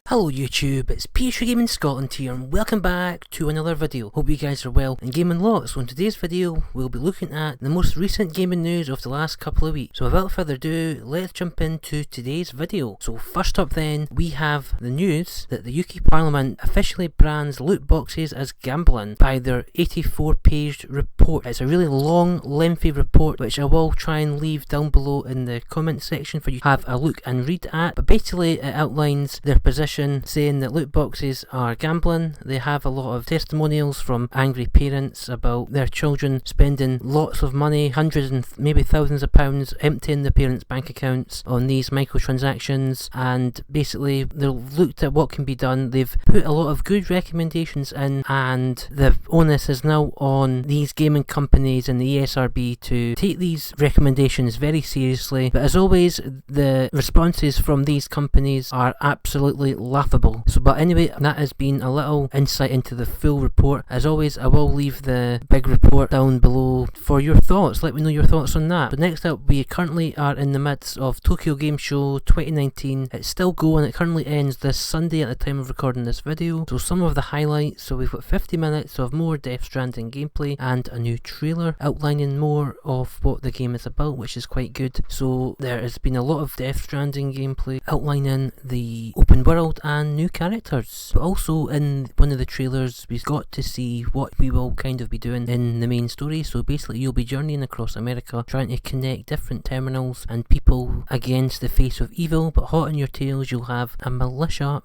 Hello YouTube, it's PS3 Gaming Scotland here and welcome back to another video. Hope you guys are well and gaming lots. So in today's video we'll be looking at the most recent gaming news of the last couple of weeks. So without further ado, let's jump into today's video. So first up then, we have the news that the UK Parliament officially brands loot boxes as gambling by their 84-page report. It's a really long, lengthy report which I will try and leave down below in the comment section for you to have a look and read at. But basically it outlines their position, saying that loot boxes are gambling. They have a lot of testimonials from angry parents about their children spending lots of money, hundreds and maybe thousands of pounds, emptying the parents' bank accounts on these microtransactions, and basically they've looked at what can be done. They've put a lot of good recommendations in, and the onus is now on these gaming companies and the ESRB to take these recommendations very seriously. But as always, the responses from these companies are absolutely laughable. But anyway, that has been a little insight into the full report. As always, I will leave the big report down below for your thoughts. Let me know your thoughts on that. But next up, we currently are in the midst of Tokyo Game Show 2019. It's still going. It currently ends this Sunday at the time of recording this video. So some of the highlights. So we've got 50 minutes of more Death Stranding gameplay and a new trailer outlining more of what the game is about, which is quite good. So there has been a lot of Death Stranding gameplay outlining the open world and new characters. But also in one of the trailers we've got to see what we will kind of be doing in the main story. So basically you'll be journeying across America trying to connect different terminals and people against the face of evil, but hot on your tails you'll have a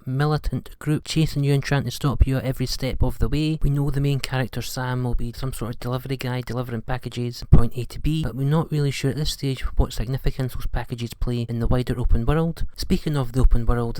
militant group chasing you and trying to stop you at every step of the way. We know the main character Sam will be some sort of delivery guy delivering packages from point A to B, but we're not really sure at this stage what significance those packages play in the wider open world. Speaking of the open world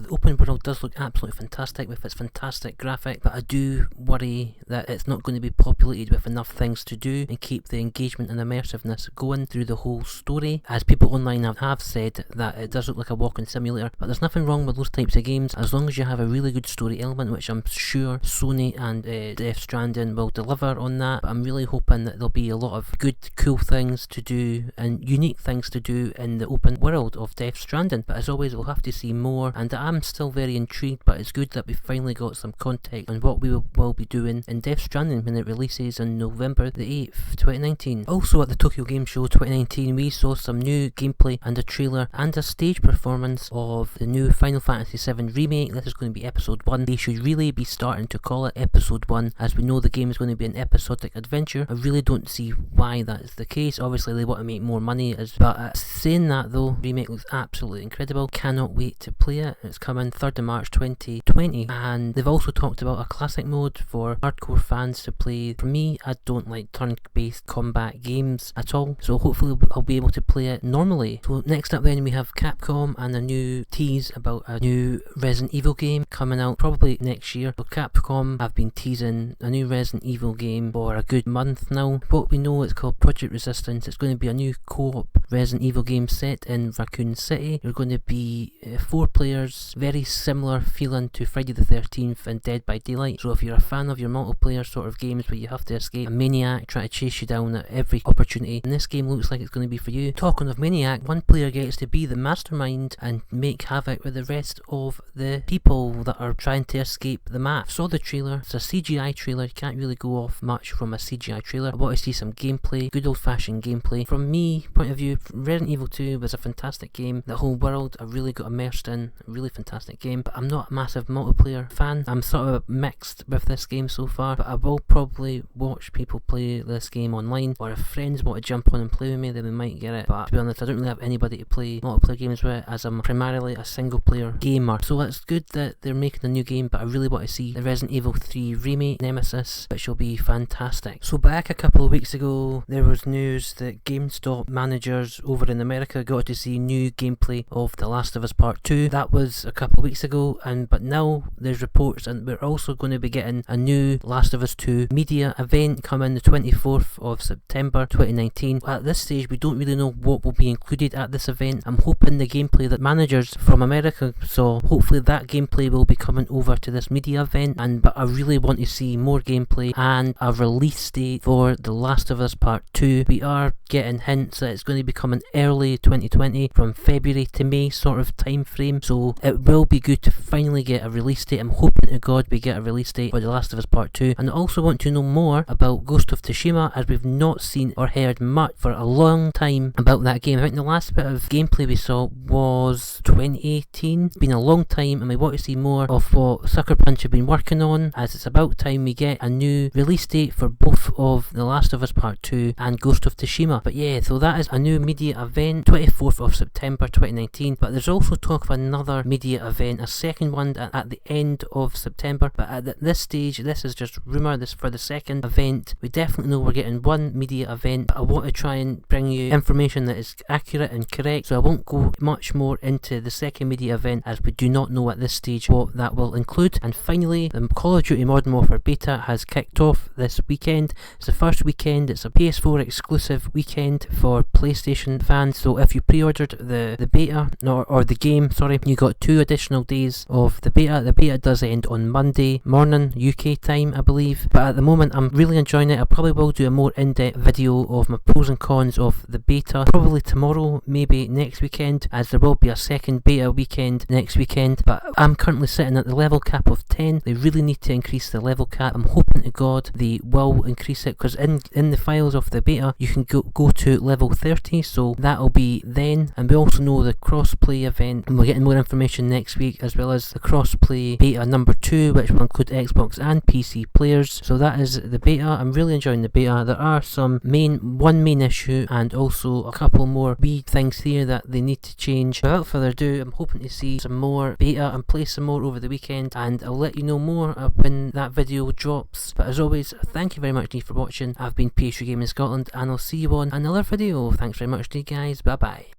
does look absolutely fantastic with its fantastic graphic, but I do worry that it's not going to be populated with enough things to do and keep the engagement and immersiveness going through the whole story, as people online have said that it does look like a walking simulator. But there's nothing wrong with those types of games as long as you have a really good story element, which I'm sure Sony and Death Stranding will deliver on that. But I'm really hoping that there'll be a lot of good, cool things to do and unique things to do in the open world of Death Stranding. But as always, we'll have to see more, and I'm still very intrigued, but it's good that we finally got some context on what we will be doing in Death Stranding when it releases on November the 8th, 2019. Also at the Tokyo Game Show 2019 we saw some new gameplay and a trailer and a stage performance of the new Final Fantasy VII Remake. This is going to be episode 1. They should really be starting to call it episode 1, as we know the game is going to be an episodic adventure. I really don't see why that is the case. Obviously they want to make more money, but saying that though, Remake looks absolutely incredible. Cannot wait to play it. It's coming 3rd of March 2020, and they've also talked about a classic mode for hardcore fans to play. For me, I don't like turn-based combat games at all, so hopefully I'll be able to play it normally. So next up then we have Capcom and a new tease about a new Resident Evil game coming out probably next year. So Capcom have been teasing a new Resident Evil game for a good month now. What we know, it's called Project Resistance. It's going to be a new co-op Resident Evil game set in Raccoon City. You're going to be 4 players, very similar feeling to Friday the 13th and Dead by Daylight. So if you're a fan of your multiplayer sort of games where you have to escape a maniac trying to chase you down at every opportunity, and this game looks like it's going to be for you. Talking of maniac, one player gets to be the mastermind and make havoc with the rest of the people that are trying to escape the map. Saw the trailer. It's a CGI trailer. You can't really go off much from a CGI trailer. I want to see some gameplay, good old fashioned gameplay. From me point of view, Resident Evil 2 was a fantastic game. The whole world I really got immersed in. A really fantastic game, but I'm not a massive multiplayer fan. I'm sort of mixed with this game so far, but I will probably watch people play this game online, or if friends want to jump on and play with me then we might get it. But to be honest, I don't really have anybody to play multiplayer games with, as I'm primarily a single player gamer. So it's good that they're making a new game, but I really want to see the Resident Evil 3 remake Nemesis, which will be fantastic. So back a couple of weeks ago there was news that GameStop managers over in America got to see new gameplay of The Last of Us Part 2. That was a couple of weeks ago. ago, but now there's reports and we're also going to be getting a new Last of Us 2 media event coming the 24th of September 2019. At this stage we don't really know what will be included at this event. I'm hoping the gameplay that managers from America saw, hopefully that gameplay will be coming over to this media event, but I really want to see more gameplay and a release date for The Last of Us Part 2. We are getting hints that it's going to be coming early 2020, from February to May sort of time frame, so it will be good to finally get a release date. I'm hoping to God we get a release date for The Last of Us Part 2, and I also want to know more about Ghost of Tsushima, as we've not seen or heard much for a long time about that game. I think the last bit of gameplay we saw was 2018. It's been a long time and we want to see more of what Sucker Punch have been working on, as it's about time we get a new release date for both of The Last of Us Part 2 and Ghost of Tsushima. But yeah, so that is a new media event, 24th of September 2019, but there's also talk of another media event, a second one at the end of September, but at this stage this is just rumour. This for the second event. We definitely know we're getting one media event, but I want to try and bring you information that is accurate and correct, so I won't go much more into the second media event, as we do not know at this stage what that will include. And finally, the Call of Duty Modern Warfare beta has kicked off this weekend. It's the first weekend, it's a PS4 exclusive weekend for PlayStation fans, so if you pre-ordered the beta, or the game, sorry, you got 2 additional days of the beta. The beta does end on Monday morning UK time, I believe, but at the moment I'm really enjoying it. I probably will do a more in-depth video of my pros and cons of the beta, probably tomorrow, maybe next weekend, as there will be a second beta weekend next weekend. But I'm currently sitting at the level cap of 10. They really need to increase the level cap. I'm hoping to God they will increase it, because in the files of the beta you can go to level 30, so that'll be then. And we also know the crossplay event, and we're getting more information next week, as well as the crossplay beta number 2, which will include Xbox and PC players. So that is the beta. I'm really enjoying the beta. There are one main issue and also a couple more wee things here that they need to change. Without further ado, I'm hoping to see some more beta and play some more over the weekend, and I'll let you know more when that video drops. But as always, thank you very much for watching. I've been PS3 Gaming Scotland, and I'll see you on another video. Thanks very much to you guys. Bye bye.